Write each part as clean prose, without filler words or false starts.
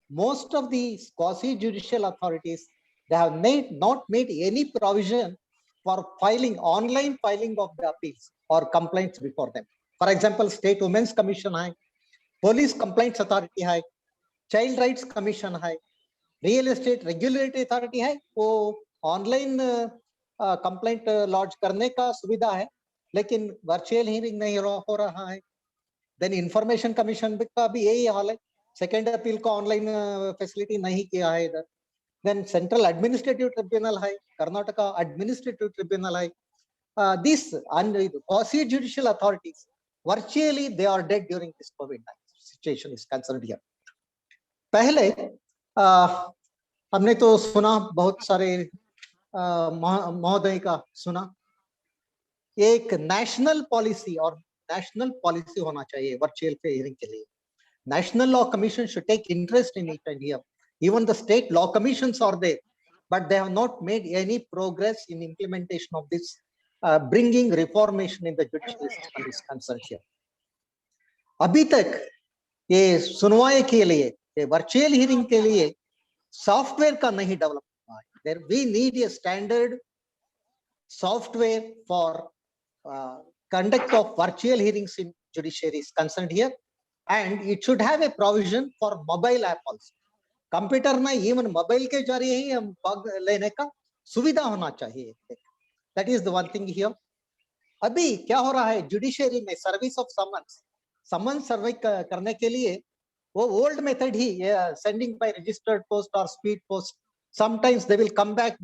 most of the quasi-judicial authorities, they have not made any provision for filing, online filing of the appeals or complaints before them. For example, State Women's Commission hai, Police Complaints Authority hai, Child Rights Commission hai, Real Estate Regulatory Authority hai, वो online complaint launch करने का सुविधा है, लेकिन virtual hearing नहीं हो रहा है. देन इंफॉर्मेशन कमीशन का भी यही हाल है, सेकेंड अपील को ऑनलाइन फैसिलिटी नहीं किया है इधर. देन सेंट्रल एडमिनिस्ट्रेटिव ट्रिब्यूनल है, कर्नाटका एडमिनिस्ट्रेटिव ट्रिब्यूनल है. These quasi judicial authorities, virtually they are dead during this COVID-19 situation is concerned here. पहले हमने तो सुना, बहुत सारे महोदय का सुना, एक नेशनल पॉलिसी होना चाहिए वर्चुअल हियरिंग के लिए. National Law Commission should take interest in it, and here even the state law commissions are there, but they have not made any progress in implementation of this, bringing reformation in the judicial system is concerned here. अभी तक ये सुनवाई के लिए, ये virtual hearing के लिए software का नहीं डेवलप हुआ है. There we need a standard software for conduct of virtual hearings in judiciary is concerned here, and it should have a provision for mobile app also. Computer में even mobile के जरिए ही हम पग लेने का सुविधा होना चाहिए. That is the one thing here. अभी क्या हो रहा है जुडिशरी में, सर्विस ऑफ समन सर्वे करने के लिए वो ओल्ड मेथड ही, सेंडिंग बाय रजिस्टर्ड पोस्ट और speed post. Sometimes they will come back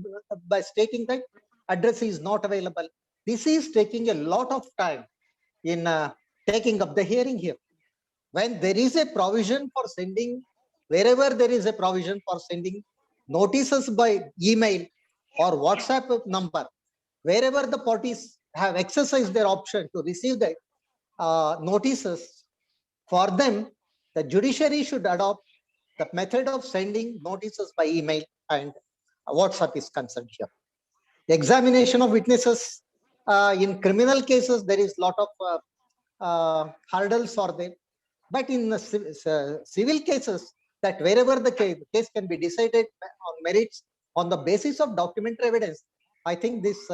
by stating that address is not available. This is taking a lot of time in taking up the hearing here. When there is a provision for sending, wherever there is a provision for sending notices by email or WhatsApp number, wherever the parties have exercised their option to receive the notices, for them, the judiciary should adopt the method of sending notices by email and WhatsApp is concerned here. The examination of witnesses in criminal cases, there is lot of hurdles are there. But in the civil cases, that wherever the case can be decided on merits on the basis of documentary evidence, I think this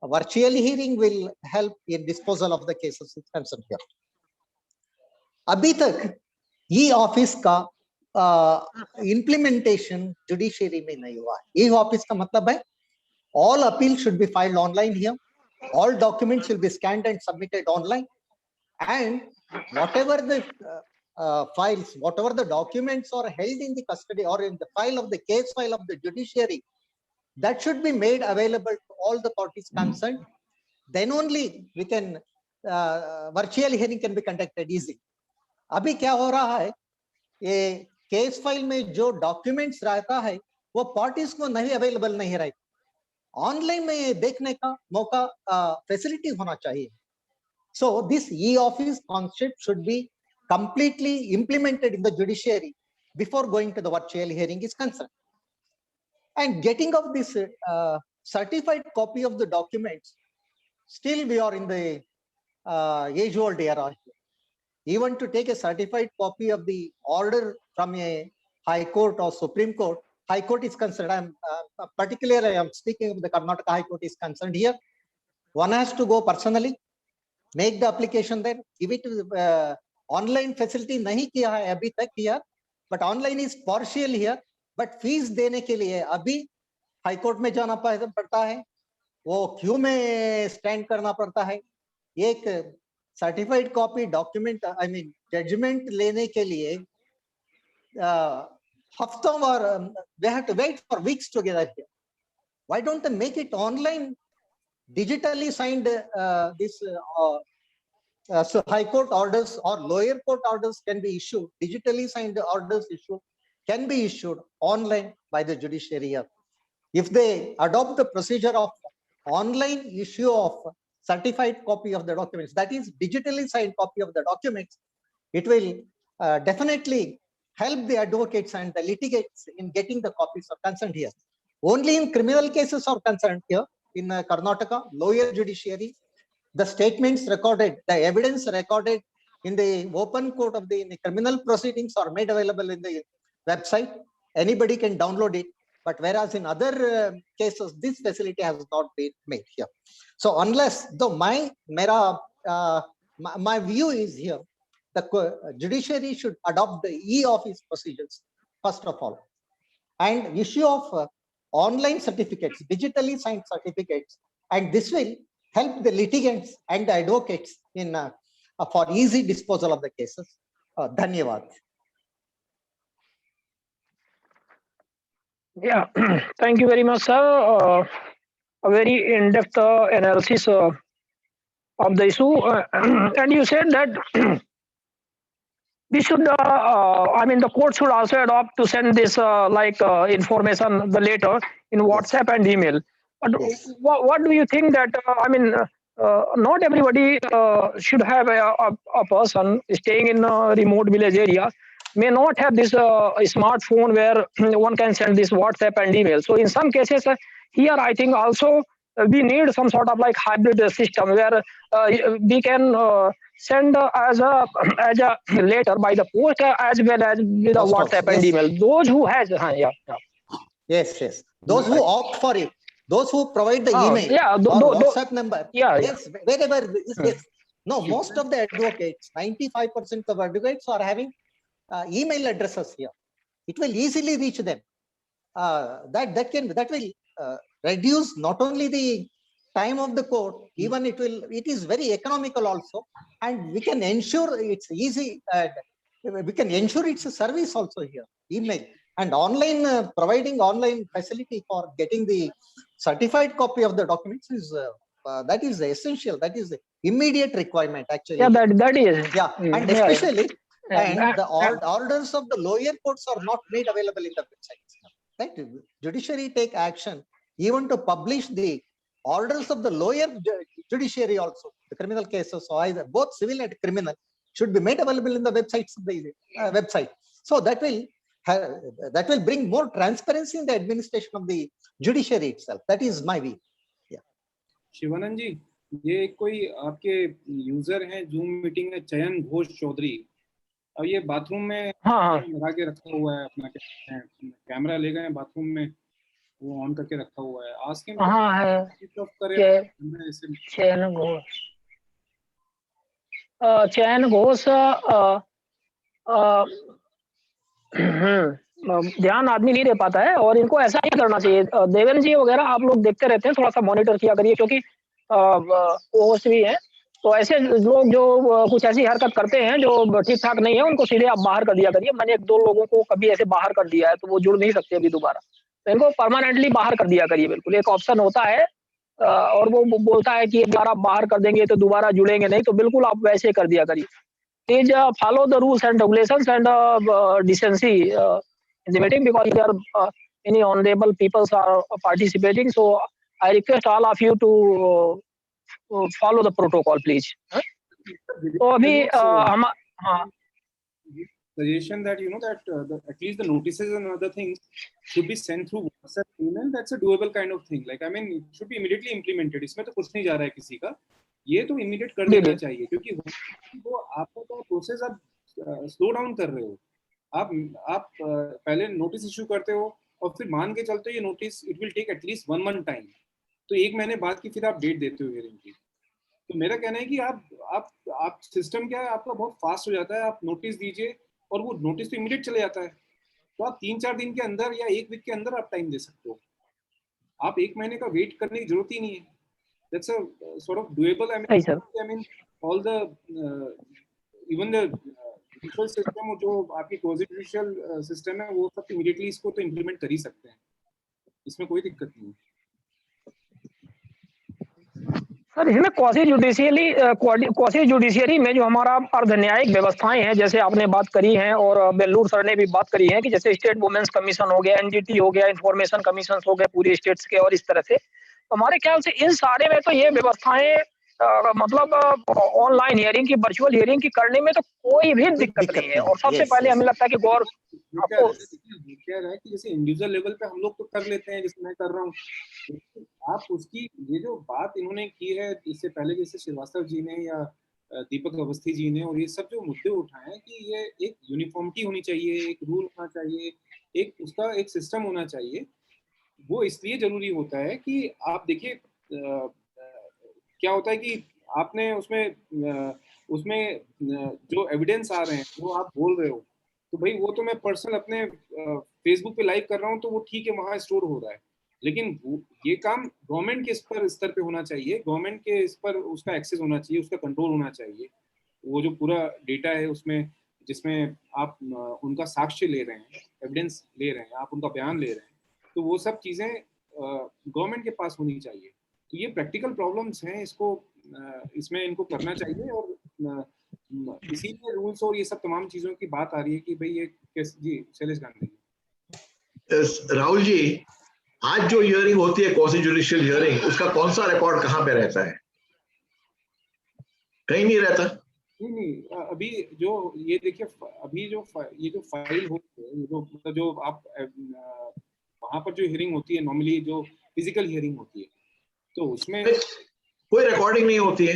virtual hearing will help in disposal of the cases concerned here. अभी तक e office का implementation judiciary में नहीं हुआ. E office का मतलब है all appeals should be filed online here, all documents will be scanned and submitted online, and whatever the files, whatever the documents are held in the custody or in the file of the case file of the judiciary, that should be made available to all the parties concerned. Then only we can virtual hearing can be conducted easily. अभी क्या हो रहा है, ये case file में जो documents रहता है वो पार्टीज को नहीं अवेलेबल नहीं रहता. ऑनलाइन में देखने का मौका फैसिलिटी होना चाहिए. So this e-office concept should be completely implemented in the judiciary before going to the virtual hearing is concerned. And getting of this certified copy of the documents, still we are in the age-old era. Even to take a certified copy of the order from a High Court or Supreme Court, High Court is concerned. Particularly I am speaking of the Karnataka High Court is concerned here. One has to go personally, make the application there, give it to the online facility नहीं किया है अभी तक here, but online is partial here. But fees देने के लिए अभी high court में जाना पड़ता है, वो क्यू में स्टैंड करना पड़ता है. एक सर्टिफाइड कॉपी डॉक्यूमेंट जजमेंट लेने के लिए हफ्तों और we have to wait for weeks together here. Why don't they make it online, digitally signed this so high court orders or lower court orders can be issued, digitally signed orders issued can be issued online by the judiciary. If they adopt the procedure of online issue of certified copy of the documents, that is digitally signed copy of the documents, it will definitely help the advocates and the litigants in getting the copies of concerned here. Only in criminal cases are concerned here in Karnataka lower judiciary, the statements recorded, the evidence recorded in the open court of the criminal proceedings are made available in the website. Anybody can download it. But whereas in other cases, this facility has not been made here. So unless, though my view is here, the judiciary should adopt the e-office procedures first of all, and issue of online certificates, digitally signed certificates, and this will help the litigants and the advocates in for easy disposal of the cases. Dhanyavad. Yeah, thank you very much, sir. A very in-depth analysis of the issue, and you said that we should, I mean, the court should also adopt to send this information, the letter in WhatsApp and email. But Yes. what do you think that, not everybody should have a person staying in a remote village area may not have this smartphone where one can send this WhatsApp and email. So in some cases, here I think also we need some sort of like hybrid system where we can send as a letter by the post as well as with a Post WhatsApp office, and yes. email. Those who has, Yes. Those who opt for it, those who provide the email or WhatsApp number, yes, wherever is this. No, most of the advocates, 95% of advocates are having email addresses here. It will easily reach them. That will reduce not only the time of the court, even it is very economical also, and we can ensure it's easy. We can ensure it's a service also here. Email and online, providing online facility for getting the certified copy of the documents is that is essential. That is the immediate requirement actually. Yeah, that is. Yeah, and especially the orders of the lower courts are not made available in the websites. Right? Judiciary take action even to publish the orders of the lower judiciary also. The criminal cases, so either both civil and criminal, should be made available in the websites of the website. So that will bring more transparency in the administration of the judiciary itself. That is my view. Yeah. Shivanand जी, ये कोई आपके user हैं zoom meeting में, चयन घोष चौधरी, अब ये bathroom में लगा के रखा हुआ है, अपना कैमरा ले गए बाथरूम में, वो ऑन करके रखा हुआ है। आस्क हिम चयन घोष ध्यान आदमी नहीं दे पाता है, और इनको ऐसा ही करना चाहिए। देवेंद्र जी वगैरह आप लोग देखते रहते हैं, थोड़ा सा मॉनिटर किया करिए, क्योंकि होस्ट भी हैं, तो ऐसे लोग जो कुछ ऐसी हरकत करते हैं जो ठीक ठाक नहीं है, उनको सीधे आप बाहर कर दिया करिए। मैंने 1-2 लोगों को कभी ऐसे बाहर कर दिया है, तो वो जुड़ नहीं सकते अभी दोबारा, तो इनको परमानेंटली बाहर कर दिया करिए। बिल्कुल एक ऑप्शन होता है, और वो बोलता है कि एक बार आप बाहर कर देंगे तो दोबारा जुड़ेंगे नहीं, तो बिल्कुल आप वैसे कर दिया करिए। Please follow the rules and regulations and decency in the meeting, because there are many honorable peoples are participating, so I request all of you to follow the protocol, please. तो अभी हम suggestion that at least the notices and other things should be sent through WhatsApp email. That's a doable kind of thing. Like, I mean, it should be immediately implemented. इसमें तो कुछ नहीं जा रहा है किसी का, ये तो इमीडिएट कर देना चाहिए, क्योंकि वो आपका तो प्रोसेस आप स्लो डाउन कर रहे हो। आप पहले नोटिस इशू करते हो और फिर मान के चलते हो ये notice it will take at least 1 month time, तो 1 महीने बाद की फिर आप डेट देते हो हियरिंग की। तो मेरा कहना है कि आप सिस्टम क्या है आपका बहुत फास्ट हो जाता है, आप नोटिस दीजिए और वो नोटिस तो इमीडिएट चले जाता है, तो आप 3-4 दिन के अंदर या 1 वीक के अंदर आप टाइम दे सकते हो। आप 1 महीने का वेट करने की जरूरत ही नहीं है। That's a sort of doable. I mean, all the even the judicial system, जो आपकी quasi judicial system है, वो सब immediately इसको तो implement कर ही सकते हैं, इसमें कोई दिक्कत नहीं है। सर, इसमें क्वासी जुडिशियरी में जो हमारा अर्ध न्यायिक व्यवस्थाएं हैं, जैसे आपने बात करी है और बेल्लूर सर ने भी बात करी है कि जैसे स्टेट वुमेन्स कमीशन हो गया, एनजीटी हो गया, इंफॉर्मेशन कमीशन हो गए पूरे स्टेट्स के, और इस तरह से हमारे ख्याल से इन सारे में तो ये व्यवस्थाएं मतलब ऑनलाइन हियरिंग की, वर्चुअल हियरिंग की करने में तो कोई भी दिक्कत नहीं है। और सबसे पहले हमें लगता है कि गौर आपको क्या है कि जैसे इंडिविजुअल लेवल पे हम लोग तो कर लेते हैं, जैसे मैं कर रहा हूँ, आप उसकी ये जो बात इन्होंने की है इससे पहले, जैसे श्रीवास्तव जी ने या दीपक अवस्थी जी ने, और ये सब जो मुद्दे उठाए हैं कि ये एक यूनिफॉर्मिटी होनी चाहिए, एक रूल होना चाहिए, एक उसका एक सिस्टम होना चाहिए। वो इसलिए जरूरी होता है कि आप देखिए क्या होता है कि आपने उसमें जो एविडेंस आ रहे हैं वो आप बोल रहे हो, तो भाई वो तो मैं पर्सनल अपने फेसबुक पे लाइव कर रहा हूँ तो वो ठीक है, वहां स्टोर हो रहा है, लेकिन ये काम गवर्नमेंट के स्तर पे होना चाहिए, गवर्नमेंट के इस पर उसका एक्सेस होना चाहिए, उसका कंट्रोल होना चाहिए। वो जो पूरा डेटा है उसमें, जिसमें आप उनका साक्ष्य ले रहे हैं, एविडेंस ले रहे हैं, आप उनका बयान ले रहे हैं, तो वो सब चीजें गवर्नमेंट के पास होनी चाहिए। तो ये प्रैक्टिकल प्रॉब्लम्स हैं, इसको इसमें इनको करना चाहिए। और इसीलिए रूल्स और ये सब तमाम चीजों की बात आ रही है कि भाई ये कैसे। जी शैलेश गांधी। राहुल जी, आज जो हियरिंग होती है क्वासी जुडिशियल हियरिंग, उसका कौन सा रिकॉर्ड कहाँ पे रहता है? कहीं नहीं रहता। नहीं, अभी जो ये देखिए, अभी ये जो फाइल होती है, ये जो मतलब जो आप वहां पर जो हियरिंग होती है नॉर्मली, जो फिजिकल हियरिंग होती है, तो उसमें कोई रिकॉर्डिंग नहीं होती है।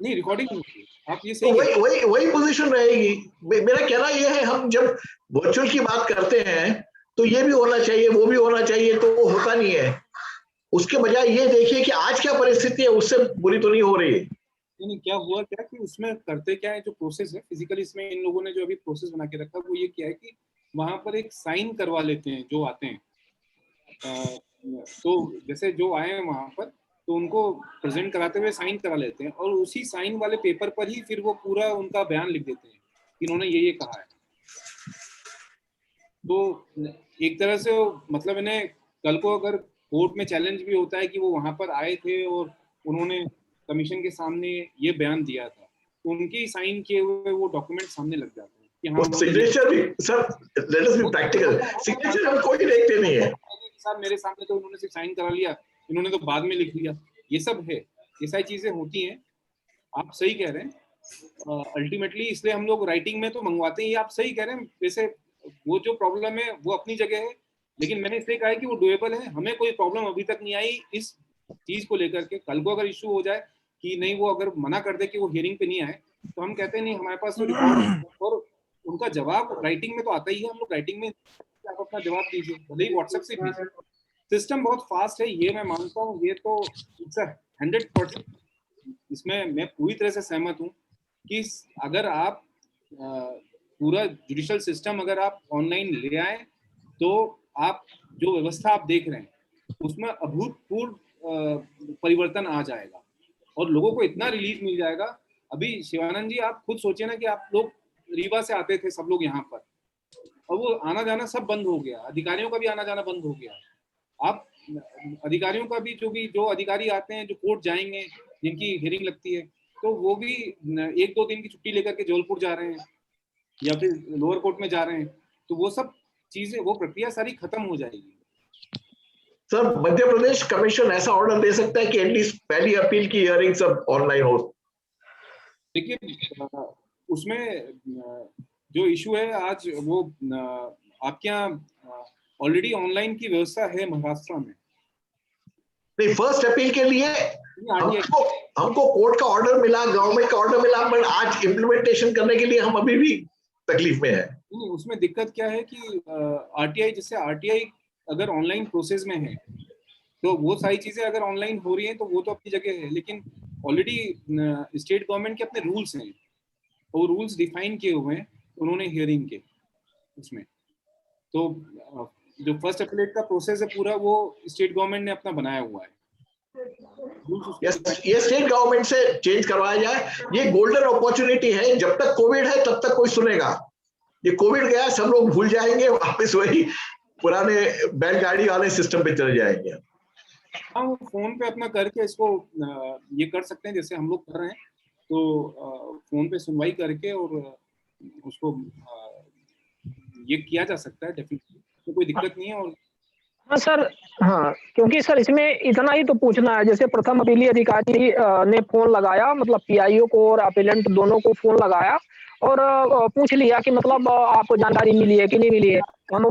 नहीं, रिकॉर्डिंग नहीं होती है, आप ये तो सही वही पोजीशन रहेगी। मेरा कहना यह है, हम जब वर्चुअल की बात करते हैं तो ये भी होना चाहिए, वो भी होना चाहिए, तो वो होता नहीं है। उसके बजाय ये देखिए कि आज क्या परिस्थिति है, उससे बुरी तो नहीं हो रही है। नहीं, क्या हुआ क्या कि उसमें करते क्या है, जो प्रोसेस है फिजिकली, इसमें इन लोगों ने जो अभी प्रोसेस बना के रखा, वो ये किया है कि वहां पर एक साइन करवा लेते हैं जो आते हैं। तो जैसे जो आए हैं वहां पर, तो उनको प्रेजेंट कराते हुए साइन करा लेते हैं, और उसी साइन वाले पेपर पर ही फिर वो पूरा उनका बयान लिख देते हैं कि इन्होंने ये कहा है। तो एक तरह से मतलब इन्हें कल को अगर कोर्ट में चैलेंज भी होता है कि वो वहां पर आए थे और उन्होंने कमीशन के सामने ये बयान दिया था, तो उनके साइन किए हुए वो डॉक्यूमेंट सामने लग जाते हैं कि हाँ, सिग्नेचर भी sir, let us be practical, signature हम कोई देखते नहीं है। साहब मेरे सामने तो उन्होंने सिर्फ साइन करा लिया, इन्होंने तो बाद में लिख लिया, ये सब है, ये सारी चीजें होती हैं। आप सही कह रहे हैं, अल्टीमेटली इसलिए हम लोग राइटिंग में तो मंगवाते हैं, ये आप सही कह रहे हैं। वैसे वो जो प्रॉब्लम है वो अपनी जगह है, लेकिन मैंने इसलिए कहा है कि वो डुएबल है, हमें कोई प्रॉब्लम अभी तक नहीं आई इस चीज को लेकर के। कल को अगर इशू हो जाए कि नहीं, वो अगर मना कर दे कि वो हियरिंग पे नहीं आए, तो हम कहते हैं नहीं, हमारे पास तो रिकॉर्ड और उनका जवाब राइटिंग में तो आता ही है, हम लोग राइटिंग में आप अपना जवाब दीजिए, भले ही व्हाट्सएप से भेजिए। सिस्टम बहुत फास्ट है, ये मैं मानता हूँ, ये तो इट्स 100%, इसमें मैं पूरी तरह से सहमत हूँ कि अगर आप पूरा जुडिशियल सिस्टम अगर आप ऑनलाइन ले आए, तो आप जो व्यवस्था आप देख रहे हैं उसमें अभूतपूर्व परिवर्तन आ जाएगा और लोगों को इतना रिलीफ मिल जाएगा। अभी शिवानंद जी, आप खुद सोचिए ना कि आप लोग रीवा से आते थे सब लोग यहाँ पर, और वो आना जाना सब बंद हो गया, अधिकारियों का भी आना जाना बंद हो गया। आप अधिकारियों का भी जो अधिकारी आते हैं, जो कोर्ट जाएंगे, जिनकी हियरिंग लगती है, तो वो भी 1-2 दिन की छुट्टी लेकर के जबलपुर जा रहे हैं या फिर लोअर कोर्ट में जा रहे हैं, तो वो सब चीजें, वो प्रक्रिया सारी खत्म हो जाएगी। सर, मध्य प्रदेश कमीशन ऐसा ऑर्डर दे सकता है कि एटलीस्ट पहली अपील की हियरिंग सब ऑनलाइन हो। देखिए, उसमें जो इशू है आज, वो आपके यहाँ ऑलरेडी ऑनलाइन की व्यवस्था है महाराष्ट्र में। नहीं, फर्स्ट अपील के लिए हमको कोर्ट का ऑर्डर मिला, गवर्नमेंट का ऑर्डर मिला, बट आज इम्प्लीमेंटेशन करने के लिए हम अभी भी तकलीफ में है। नहीं, उसमें दिक्कत क्या है कि आरटीआई, जैसे आरटीआई अगर ऑनलाइन प्रोसेस में है, तो वो सारी चीजें अगर ऑनलाइन हो रही हैं तो वो तो अपनी जगह है, लेकिन ऑलरेडी स्टेट गवर्नमेंट के अपने रूल्स हैं, वो रूल्स डिफाइन किए हुए हैं उन्होंने हियरिंग के उसमें। तो जो फर्स्ट अपीलेट का प्रोसेस है पूरा, वो स्टेट गवर्नमेंट ने अपना बनाया हुआ है। ये स्टेट गवर्नमेंट से चेंज करवाया जाए। ये गोल्डन अपॉर्चुनिटी है, जब तक कोविड है तब तक कोई सुनेगा। ये कोविड गया, सब लोग भूल जाएंगे, वापस वही पुराने बैलगाड़ी वाले सिस्टम पे चले जाएंगे। हाँ, वो फोन पे अपना करके इसको ये कर सकते हैं, जैसे हम लोग कर रहे हैं, तो फोन पे सुनवाई करके और उसको ये किया जा सकता है डेफिनेटली, तो कोई दिक्कत नहीं है। और हाँ सर, हाँ, क्योंकि सर इसमें इतना ही तो पूछना है, जैसे प्रथम अपीलीय अधिकारी ने फोन लगाया, मतलब पीआईओ को और अपीलेंट दोनों को फोन लगाया और पूछ लिया कि मतलब आपको जानकारी मिली है कि नहीं मिली है। हम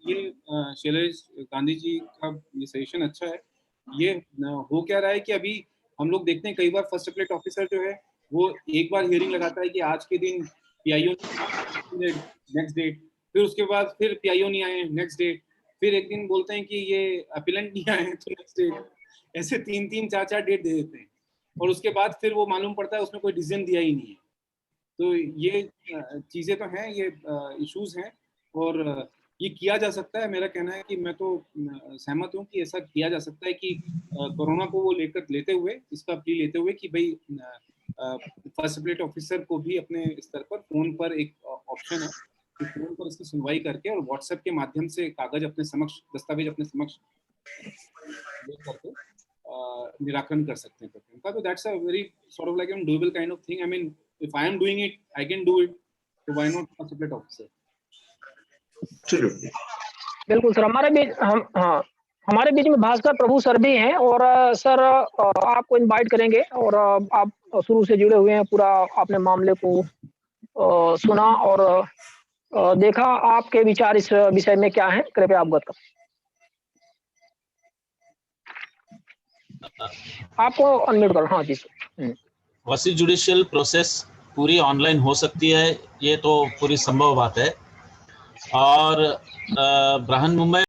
ये शैलेश गांधी जी का ये सजेशन अच्छा है। ये हो क्या रहा है कि अभी हम लोग देखते हैं कई बार फर्स्ट अपीलेट ऑफिसर जो है वो एक बार हियरिंग लगाता है कि आज के दिन पीआईओ नेक्स्ट डेट, फिर उसके बाद फिर पीआईओ नहीं आए नेक्स्ट डे, फिर एक दिन बोलते हैं कि ये अपीलेंट नहीं आए तो नेक्स्ट डे, ऐसे 3-3 4-4 डेट दे देते हैं और उसके बाद फिर वो मालूम पड़ता है उसमें कोई डिसीजन दिया ही नहीं है। तो ये चीजें तो हैं, ये इश्यूज हैं और ये किया जा सकता है। मेरा कहना है कि मैं तो सहमत हूँ कि ऐसा किया जा सकता है कि कोरोना को वो लेते हुए, इसका प्ली लेते हुए कि भाई फर्स्ट एपलेट ऑफिसर को भी अपने स्तर पर फोन पर एक ऑप्शन है कि फोन पर इसकी सुनवाई करके और व्हाट्सएप के माध्यम से कागज अपने समक्ष, दस्तावेज अपने समक्ष करके निराकरण कर सकते हैं उनका। तो that's a very sort of like an doable kind of thing. I mean if I am doing it, I can do it, तो why not first appellate officer. बिल्कुल सर, हमारे बीच में भास्कर प्रभु सर भी हैं और सर आपको इनवाइट करेंगे और आप शुरू से जुड़े हुए हैं, पूरा आपने मामले को सुना और देखा। आपके विचार इस विषय में क्या हैं, कृपया अवगत करें। आपको अनम्यूट करो। हाँ जी सर। वसी जुडिशियल प्रोसेस पूरी ऑनलाइन हो सकती है, ये तो पूरी संभव बात है। और बृहन मुंबई